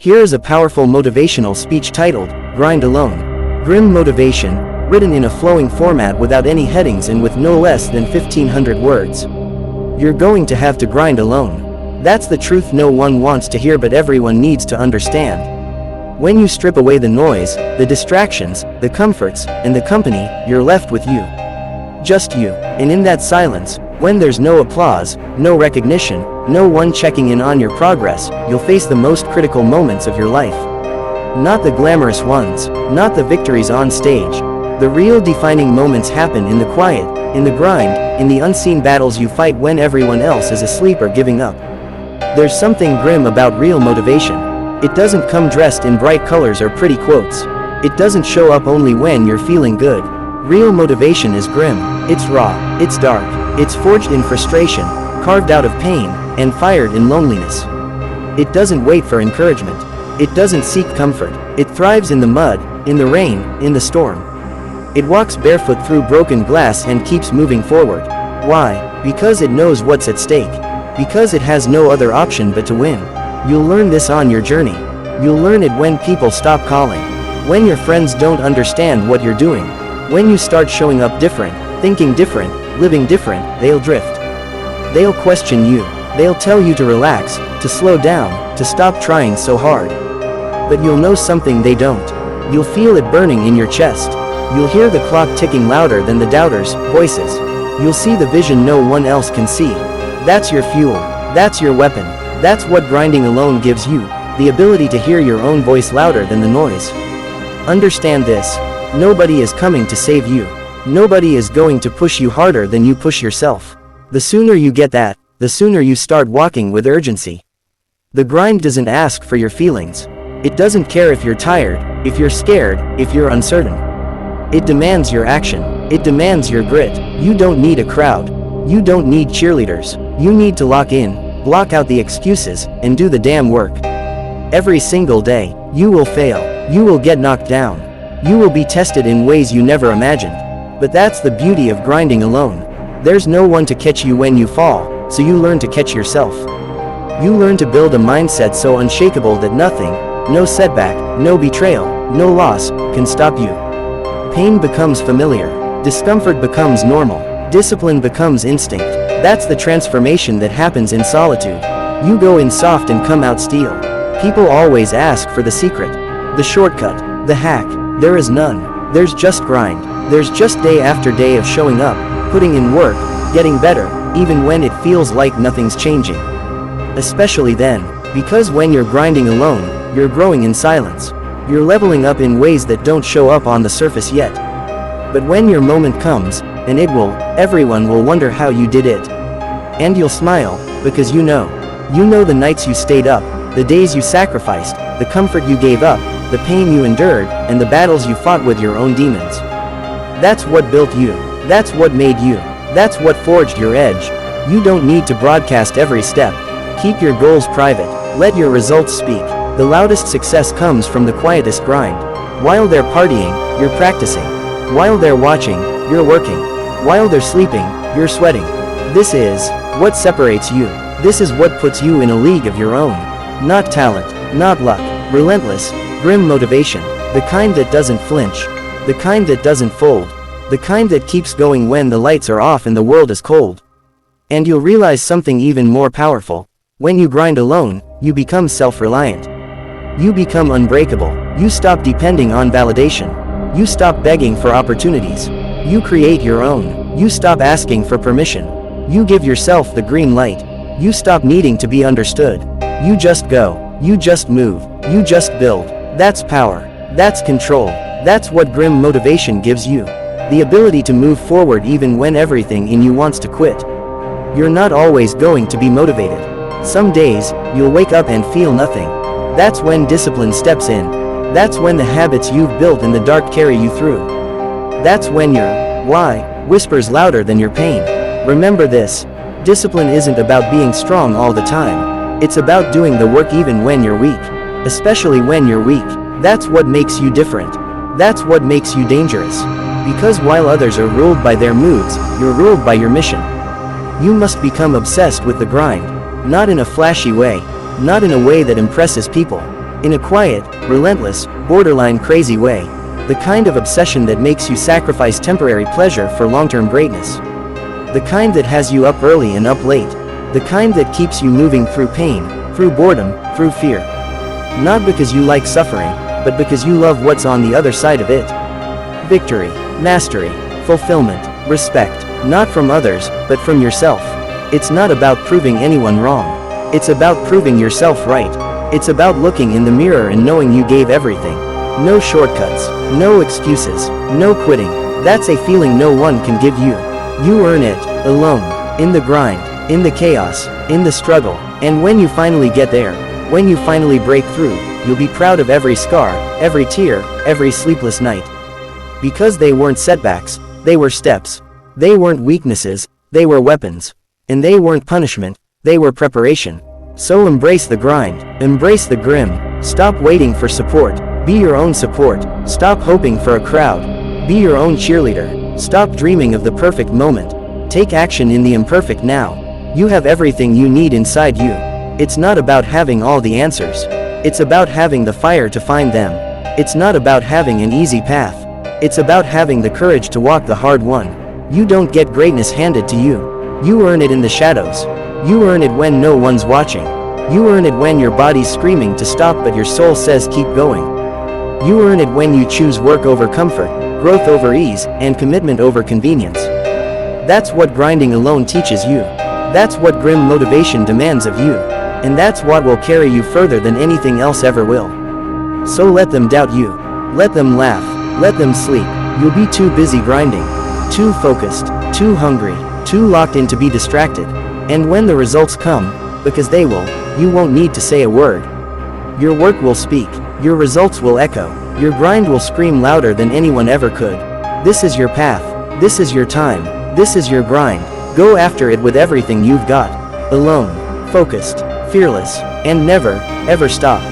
Here is a powerful motivational speech titled, Grind Alone. Grim motivation, written in a flowing format without any headings and with no less than 1,500 words. You're going to have to grind alone. That's the truth no one wants to hear but everyone needs to understand. When you strip away the noise, the distractions, the comforts, and the company, you're left with you. Just you. And in that silence, when there's no applause, no recognition, no one checking in on your progress, you'll face the most critical moments of your life. Not the glamorous ones, not the victories on stage. The real defining moments happen in the quiet, in the grind, in the unseen battles you fight when everyone else is asleep or giving up. There's something grim about real motivation. It doesn't come dressed in bright colors or pretty quotes. It doesn't show up only when you're feeling good. Real motivation is grim. It's raw, it's dark, it's forged in frustration, carved out of pain, and fired in loneliness. It doesn't wait for encouragement. It doesn't seek comfort. It thrives in the mud, in the rain, in the storm. It walks barefoot through broken glass and keeps moving forward. Why? Because it knows what's at stake. Because it has no other option but to win. You'll learn this on your journey. You'll learn it when people stop calling. When your friends don't understand what you're doing. When you start showing up different, thinking different, living different, they'll drift. They'll question you. They'll tell you to relax, to slow down, to stop trying so hard. But you'll know something they don't. You'll feel it burning in your chest. You'll hear the clock ticking louder than the doubters' voices. You'll see the vision no one else can see. That's your fuel. That's your weapon. That's what grinding alone gives you, the ability to hear your own voice louder than the noise. Understand this. Nobody is coming to save you. Nobody is going to push you harder than you push yourself. The sooner you get that, the sooner you start walking with urgency. The grind doesn't ask for your feelings. It doesn't care if you're tired, if you're scared, if you're uncertain. It demands your action. It demands your grit. You don't need a crowd. You don't need cheerleaders. You need to lock in, block out the excuses, and do the damn work. Every single day, you will fail. You will get knocked down. You will be tested in ways you never imagined. But that's the beauty of grinding alone. There's no one to catch you when you fall, so you learn to catch yourself. You learn to build a mindset so unshakable that nothing, no setback, no betrayal, no loss, can stop you. Pain becomes familiar. Discomfort becomes normal. Discipline becomes instinct. That's the transformation that happens in solitude. You go in soft and come out steel. People always ask for the secret, the shortcut, the hack. There is none. There's just grind. There's just day after day of showing up, putting in work, getting better, even when it feels like nothing's changing. Especially then, because when you're grinding alone, you're growing in silence. You're leveling up in ways that don't show up on the surface yet. But when your moment comes, and it will, everyone will wonder how you did it. And you'll smile, because you know the nights you stayed up, the days you sacrificed, the comfort you gave up, the pain you endured, and the battles you fought with your own demons. That's what built you. That's what made you. That's what forged your edge. You don't need to broadcast every step. Keep your goals private. Let your results speak. The loudest success comes from the quietest grind. While they're partying, you're practicing. While they're watching, you're working. While they're sleeping, you're sweating. This is what separates you. This is what puts you in a league of your own. Not talent, not luck. Relentless, grim motivation. The kind that doesn't flinch. The kind that doesn't fold. The kind that keeps going when the lights are off and the world is cold. And you'll realize something even more powerful. When you grind alone, you become self-reliant. You become unbreakable. You stop depending on validation. You stop begging for opportunities. You create your own. You stop asking for permission. You give yourself the green light. You stop needing to be understood. You just go. You just move. You just build. That's power. That's control. That's what grim motivation gives you. The ability to move forward even when everything in you wants to quit. You're not always going to be motivated. Some days, you'll wake up and feel nothing. That's when discipline steps in. That's when the habits you've built in the dark carry you through. That's when your why whispers louder than your pain. Remember this. Discipline isn't about being strong all the time. It's about doing the work even when you're weak. Especially when you're weak. That's what makes you different. That's what makes you dangerous. Because while others are ruled by their moods, you're ruled by your mission. You must become obsessed with the grind. Not in a flashy way. Not in a way that impresses people. In a quiet, relentless, borderline crazy way. The kind of obsession that makes you sacrifice temporary pleasure for long-term greatness. The kind that has you up early and up late. The kind that keeps you moving through pain, through boredom, through fear. Not because you like suffering, but because you love what's on the other side of it. Victory, mastery, fulfillment, respect, not from others, but from yourself. It's not about proving anyone wrong. It's about proving yourself right. It's about looking in the mirror and knowing you gave everything. No shortcuts, no excuses, no quitting. That's a feeling no one can give you. You earn it, alone, in the grind, in the chaos, in the struggle, and when you finally get there, when you finally break through, you'll be proud of every scar, every tear, every sleepless night. Because they weren't setbacks, they were steps. They weren't weaknesses, they were weapons. And they weren't punishment, they were preparation. So embrace the grind, embrace the grim, stop waiting for support, be your own support, stop hoping for a crowd, be your own cheerleader, stop dreaming of the perfect moment, take action in the imperfect now. You have everything you need inside you. It's not about having all the answers. It's about having the fire to find them. It's not about having an easy path. It's about having the courage to walk the hard one. You don't get greatness handed to you. You earn it in the shadows. You earn it when no one's watching. You earn it when your body's screaming to stop but your soul says keep going. You earn it when you choose work over comfort, growth over ease, and commitment over convenience. That's what grinding alone teaches you. That's what grim motivation demands of you. And that's what will carry you further than anything else ever will. So let them doubt you. Let them laugh. Let them sleep. You'll be too busy grinding. Too focused. Too hungry. Too locked in to be distracted. And when the results come, because they will, you won't need to say a word. Your work will speak. Your results will echo. Your grind will scream louder than anyone ever could. This is your path. This is your time. This is your grind. Go after it with everything you've got. Alone. Focused. Fearless. And never, ever stop.